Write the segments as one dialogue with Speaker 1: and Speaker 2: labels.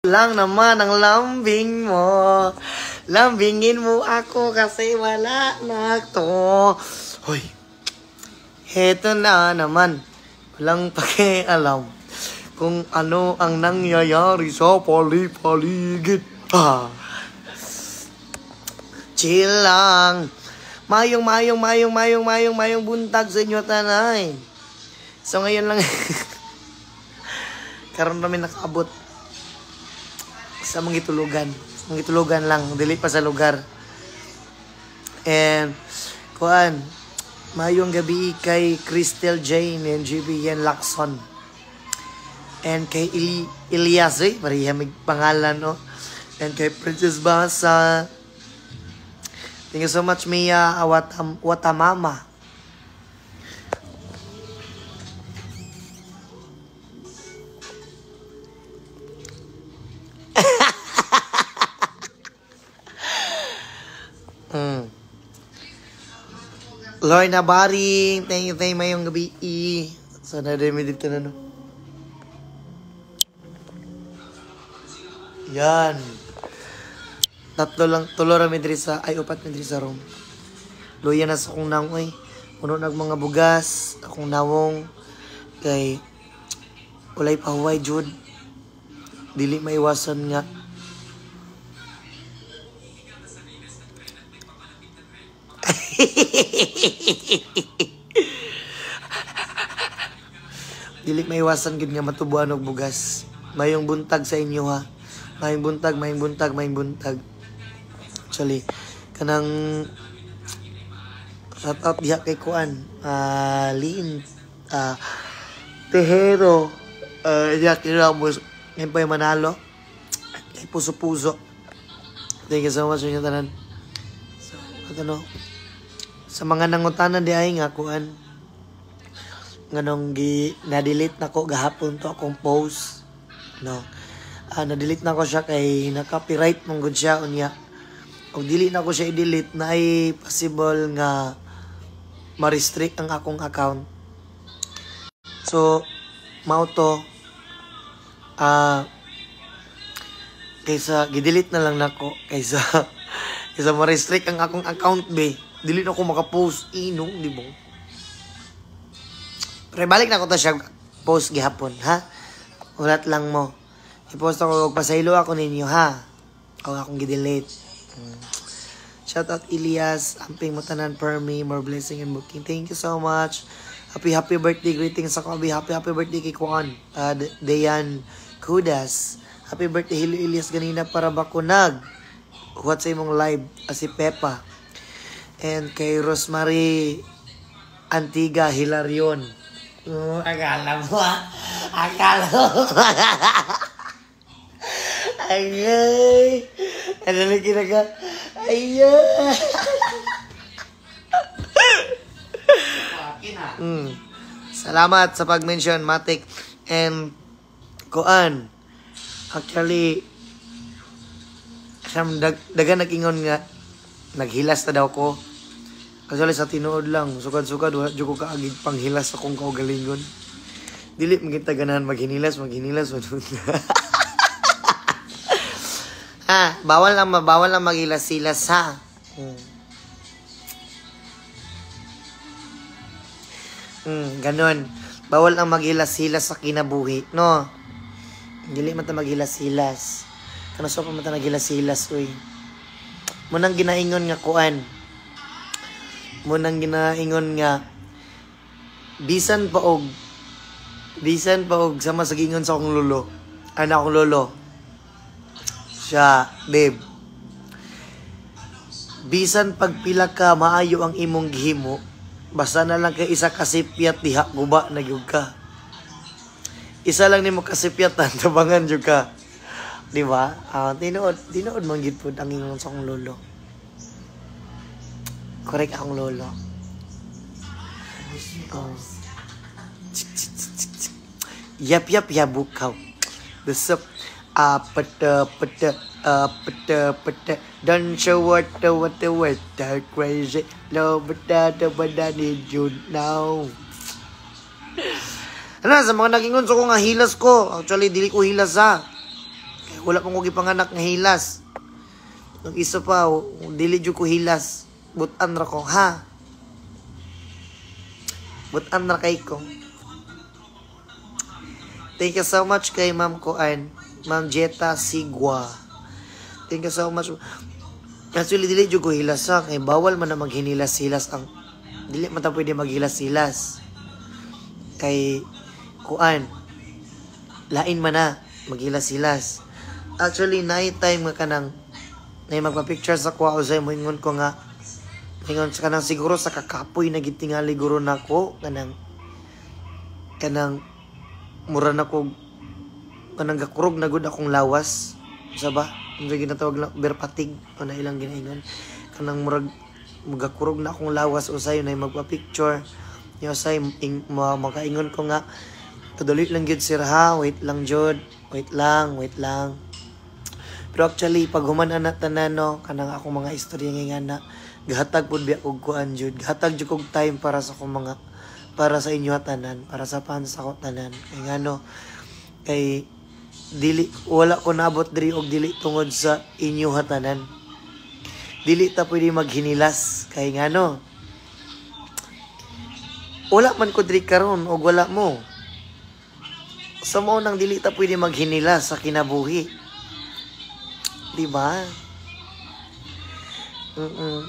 Speaker 1: lang naman ang lambing mo. Lambingin mo ako kasi wala na to. Hoy, heto na naman. Walang pakialam kung ano ang nangyayari sa paligid. Chill lang. Mayong buntag sa inyo tanay. So ngayon lang karon kami nakaabot sa Mangitulugan. Mangitulugan lang, dili pa sa lugar. And kuan, mayong gabi kay Crystal Jane and GBN Lacson. And kay Elias, pariha may pangalan, no? And kay Princess Basa. Thank you so much, Mia Watamama. Lorna Baring, thank you mayong gabi. Sana dami dito na, no? Yan. Tulo rami diri sa, ay upat na diri sa room. Luya na sa akong nangoy. Puno nag mga bugas, akong nawong. Kay, ulay pa huway, Jud. Dili maiwasan nga. Dili maiwasan gid nga matubuan og bugas. Mayong buntag sa inyo, ha. Mayong buntag. Actually, kanang shout out diha kay Kuan, Lin, Tejero, Jackie Ramos, ngayon pa yung Manalo, kay Puso. Thank you so much sa inyo tanan. So, no, sa mga nangutanan di ay nga Kuan, nganong na-delete na ko gahapon to akong post, no. Na-delete na ko siya kay na-copyright mong good siya unya. Kung dili na ko siya i-delete na ay possible nga ma-restrict ang akong account. So, mao to kaysa gidelete na lang nako kaysa ma-restrict ang akong account be. Dili na ko maka-post inong, di ba? Pero balik na ko to siya post gihapon, ha? Ulat lang mo. I-post ako, pasaylo ako ninyo, ha? O akong gidelete. Shout out Elias, amping mo tanan per me, more blessing and booking. Thank you so much. Happy birthday greetings ako. Happy birthday kay Kuan, Dayan Kudas. Happy birthday Hilo Elias ganina para bakunag. What sa imong live si Pepa. And kay Rosemary Antiga Hilarion. Akala mo, Ay, ano na kinaga? Ay, Salamat sa pag-mention, Matik. And, Kuan, actually, daga nag-ingon nga, naghilas na daw ko. Actually, sa tinuod lang, sukad-sukad, wala dyan ko kaagig panghilas akong kaugalingon. Dili, magkita ganahan maghinilas. Bawal lang maghilas-hilas, ha? Ganon. Bawal lang maghilas-hilas sa kinabuhi, no? Dili man ta maghilas-hilas. Kano sa pa man ta naghilas-hilas, uy. Munang ginaingon nga Kuan. Munang ginaingon nga bisan pa og sama sa gingon sa akong lolo. Anak akong lolo. Siya, babe. Bisan pagpila ka maayo ang imong gihimo, basta na lang kay isa kasipyat diha guba na gyud ka. Isa lang nimo kasipyatan tabangan jud ka. Di ba? Tinuod man gid pud ang ingon sa akong lolo. Correct akong lolo. Yap yabukaw. The sup pata don't show what crazy love but need you now. Ano sa mga nagingon so ko nga hilas ko. Actually dili ko hilas, ha. Kaya wala pang ko gipanganak nga hilas. Ang isa pa, dili jud ko hilas. Butan ra ko, ha? Butan ra kay ko. Thank you so much kay Ma'am Kuan. Ma'am Jetta Sigwa. Thank you so much. Actually, dili jud ko hilas ha. Kay bawal man na maghinilas-hilas ang... Dili man ta pwede maghilas-hilas. Kay Kuan. Lain man na maghilas-hilas. Actually, night time nga kanang na magpa-picture sa kuha o sa'yo, moingon ko nga, moingon sa kanang siguro sa kakapoy na gitingali guro na ko, kanang mura na ko, kanang gakurog na gud akong lawas, isa ba? Ang ginatawag na berpatig, o na ilang ginaingon, kanang murag, magakurog na akong lawas o sa'yo na magpa-picture, yung sa'yo, makaingon ko nga, kadali lang yun sir ha, wait lang jud, wait lang. Pero actually, pag humanan na tanan, no, kanang akong mga istorya nga na, gahatag po biya kong kuan jud. Gahatag jud kong time para sa akong mga, para sa inyo tanan, para sa fans ako tanan. Kaya nga no, kay, dili, wala ko nabot diri og dili tungod sa inyo tanan. Dili ta pwede maghinilas. Kaya nga no, wala man ko diri karon og wala mo. Sa mo nang dili ta pwede maghinilas sa kinabuhi. Diba?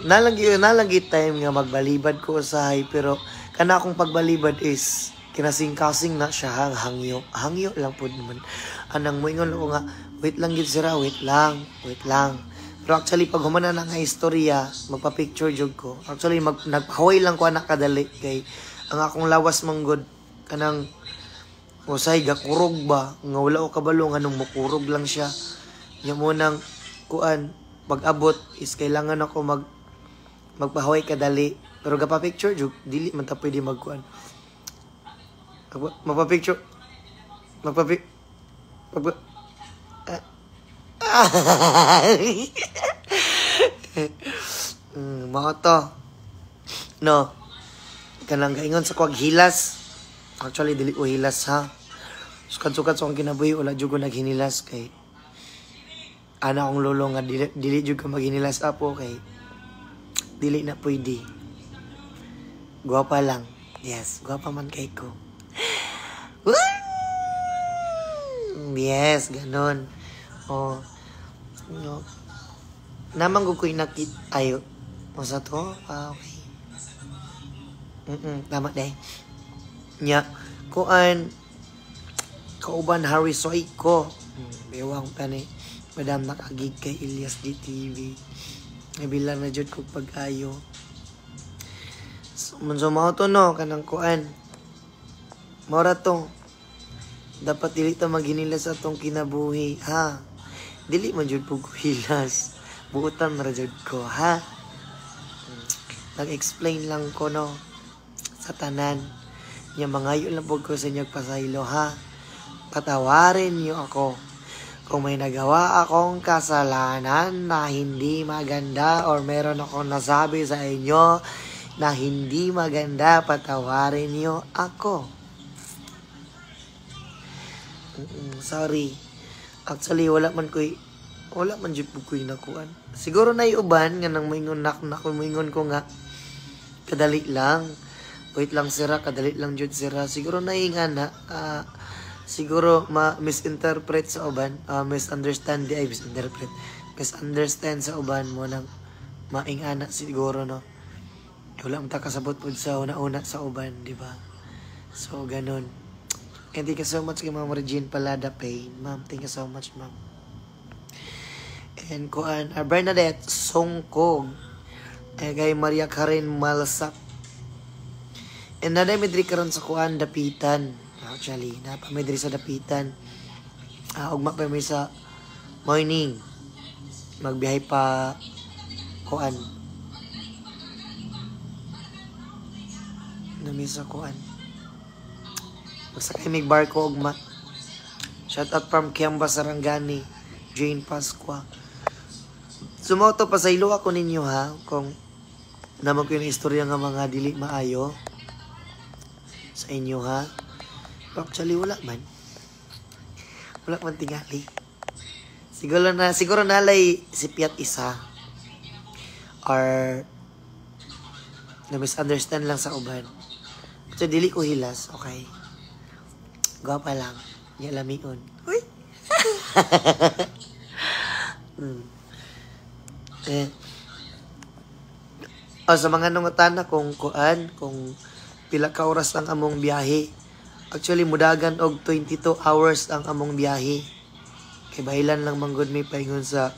Speaker 1: Nalagi time nga magbalibad ko usahay pero kana akong pagbalibad is kinasing-kasing na siya hangyo lang po naman anang moingon ko nga wait lang gid sira wait lang pero actually pag humana na nga istorya magpa-picture jud ko actually nagpahuway lang ko anak kadali kay ang akong lawas manggod kanang usay gakurog ba nga wala ko kabalo nga nung mukurog lang siya nya mo nang kuan pag-abot is kailangan ako magpahuway kadali pero gapa-picture jud dili man ta pwede magkuan magpa-picture mao to no kanang gaingon sa kuwag hilas actually dili ko hilas ha sukat-sukat sa akong kinabuhi wala jud ko naghinilas kay ana akong lolo nga dili jud ka maghinilas apo kay dili na pwede. Guwapa lang. Yes, guwapa man kay ko. Yes, ganon. Oh. No. Namang ko nakit ayo. O sa to? Okay. Tama dai. Nya kuan kauban Harry Soy ko. Bewang pa ni Madam nakagig kay Ilyas DTV. Nabilang na jud ko pag-ayo. Munso mao to no kanang kuan. Mora to. Dapat dili ta maghinilas atong kinabuhi, ha. Dili man jud pug hilas. Buutan ra jud ko, ha. Nag-explain lang ko no sa tanan. Nya mangayo lang pug ko sa inyo pasaylo, ha. Patawarin niyo ako. Kung may nagawa akong kasalanan na hindi maganda or meron akong nasabi sa inyo na hindi maganda, patawarin niyo ako. Sorry. Actually, wala man jud ko'y nakuan. Siguro na iuban nga nang moingon moingon ko nga kadali lang. Wait lang sira, kadali lang jud sira. Siguro na ingana siguro misinterpret sa uban, misunderstand sa uban mo nang maingana siguro no. Wala man ta kasabot pud sa una-una sa uban, di ba? So ganon. And thank you so much kay Ma'am Regine Palada Payne. Ma'am, thank you so much, ma'am. And kuan Bernadette Songkog. Kay Maria Karen Malsak. And naday midri karon sa kuan dapitan. Actually, napamidri sa dapitan. Ugma pa may sa morning. Magbiyahe pa kuan. Nami sa kuan. Magsakay may barko ugma. Shout out from Kiamba Sarangani. Jane Pasqua. Sumoto pa sa ilo ako ninyo ha. Kung naman ko yung istorya nga mga dili maayo. Sa inyo ha. Actually, wala man tingali. Siguro nalay si Piat isa. Or na-misunderstand lang sa uban. So, dili ko hilas, okay? Gwapa lang. Niya lamion. Uy! Sa mga nungutana kung pila ka oras ang among biyahe. Actually, mudagan og 22 hours ang among biyahe. Kay bahilan lang manggod may paingon sa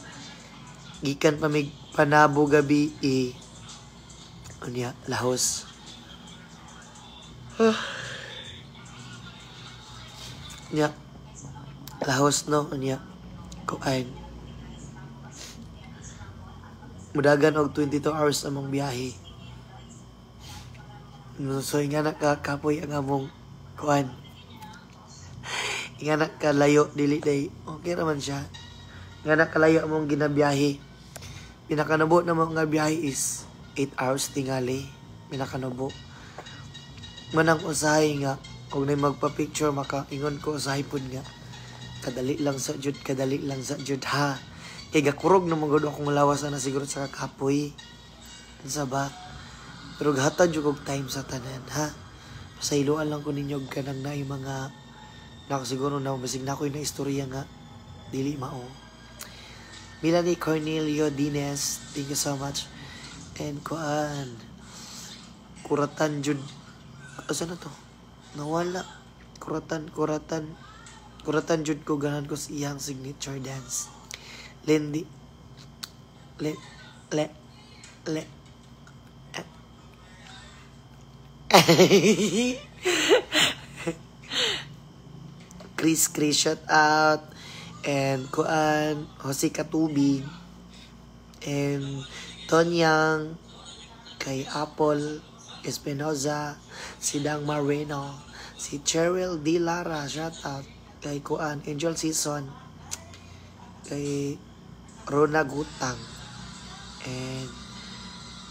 Speaker 1: gikan pa mig Panabo gabi unya lahos. Unya lahos no unya kuan. Mudagan og 22 hours among biyahe. So nga nakakapoy ang among kuan. Nga nakalayo dili day. Okay naman siya. Nga nakalayo among ginabiyahe. Pinakanubo na mga biyahe is 8 hours tingali. Pinakanubo. Manang usahay nga. Kung na magpa-picture, makaingon ko usahay po nga. Kadali lang sa jud ha. Kaya gakurog na mga akong lawas na siguro sa kakapoy. Ano ba? Pero gahatan yung time sa tanan ha. Pasailuan lang ko ninyo kanang na yung mga siguro na basig na ako yung na istorya nga. Dili mao. Melanie Cornelio Dines, thank you so much. And Kuratan Jud. Asa na to? Nawala. Kuratan Jud ko ganan ko sa iyang signature dance. Lindy. Chris, shout out. And Jose Katubig. And Tonyang. Kay Apple Espinoza. Si Dang Marino. Si Cheryl D. Lara. Shout out. Kay Angel Season. Kay Rona Gutang. And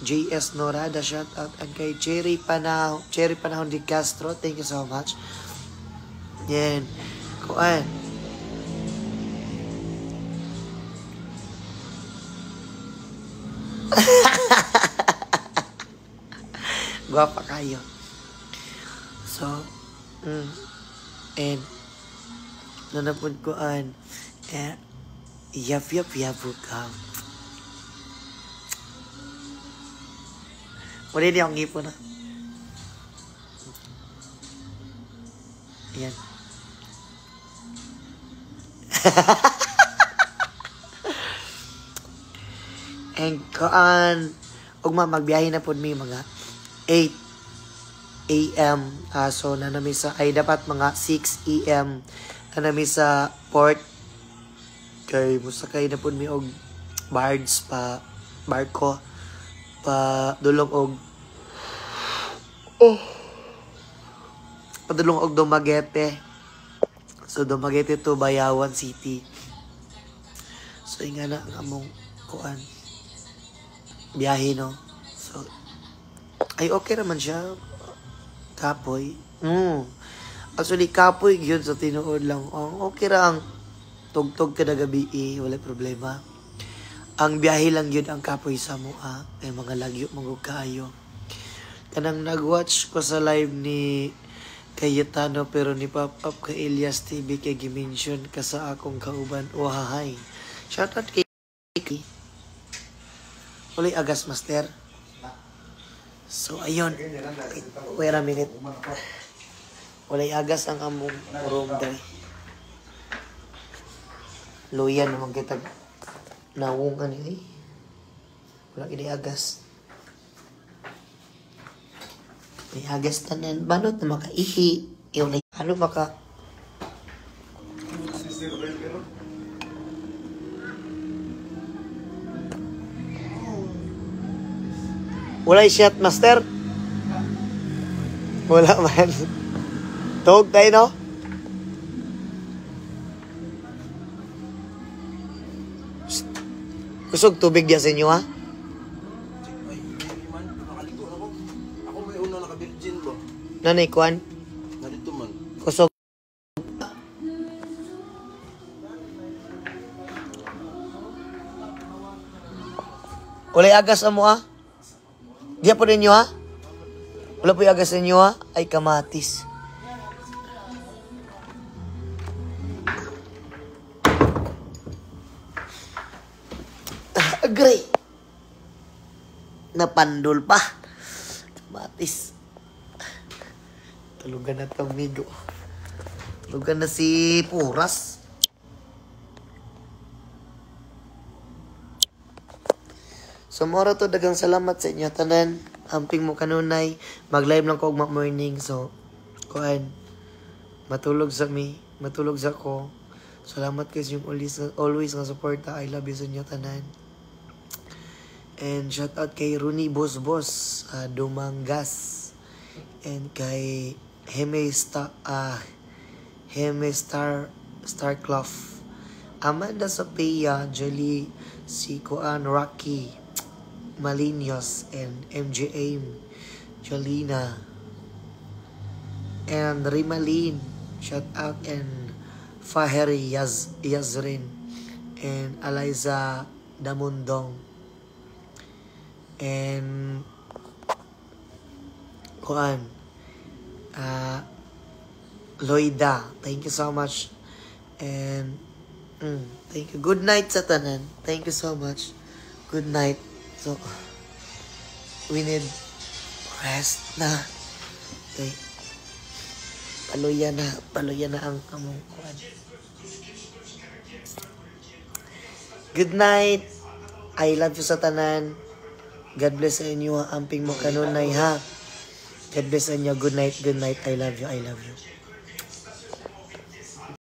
Speaker 1: JS Norada. Shout out. And kay Cherry Panahon Di Castro. Thank you so much. Yan. Guwapa kayo. So, and nanapod ko yap ka. Wala di akong ngipon na. Yan. And magbiyahe na po may mga 8 a.m. So nanami sa dapat mga 6 a.m. nanami sa port kay musakay na po may og barko pa dulong og padulong og Dumaguete. So Dumaguete to Bayawan City. So nga na ang among biyahe no. So ay okay naman siya. Kapoy. Actually kapoy gyud sa tinuod lang. Okay ra ang tugtog kada gabi wala problema. Ang biyahe lang yun ang kapoy sa mua. Ay mga lagyo magug kaayo. Kanang nag-watch ko sa live ni Cayetano pero ni Pop Up ka Elias TV kay gimension ka sa akong kauban. Wahay. Shout out kay Ulit Agas Master. So ayun. Wait a minute. Walay agas ang among room dali. Luyan naman kita nawungan ni. Wala gini agas. May agas tanan banot na makaihi. Yung ano maka wala shot master? Wala man. Tog tayo no? Kusog tubig diya sa inyo ha?
Speaker 2: Ako may una naka-virgin ba?
Speaker 1: Nanay kuan?
Speaker 2: Narito man.
Speaker 1: Kusog. Walay agas mo ha? Diya po ninyo ha? Wala po yung agas ninyo ha? Ay kamatis. Agree. Napandol pa. Kamatis. Tulugan na tong migo. Tulugan na si Puras. So, mora to, dagang salamat sa inyo, tanan. Amping mo kanunay. Mag-live lang ko ugma morning. So, kuan. Matulog sa mi. Matulog sa ko. Salamat kayo yung always nga suporta. I love you sa inyo, tanan. And shout out kay Rooney Boss Dumangas. And kay Heme Starclough. Amanda Sophia, Jolie, si Kuan Rocky, Malinos, and MJ Aim, Jolina, and Rimalin, shout out, and Faheri Yazrin, and Eliza Damundong, and Kuan, Loida, thank you so much, and thank you. Good night sa tanan. Thank you so much. Good night. So, we need rest na. Okay. Paluya na ang among kuan. Good night. I love you sa tanan. God bless sa inyo. Amping mo kanunay ha. God bless sa inyo. Good night. I love you.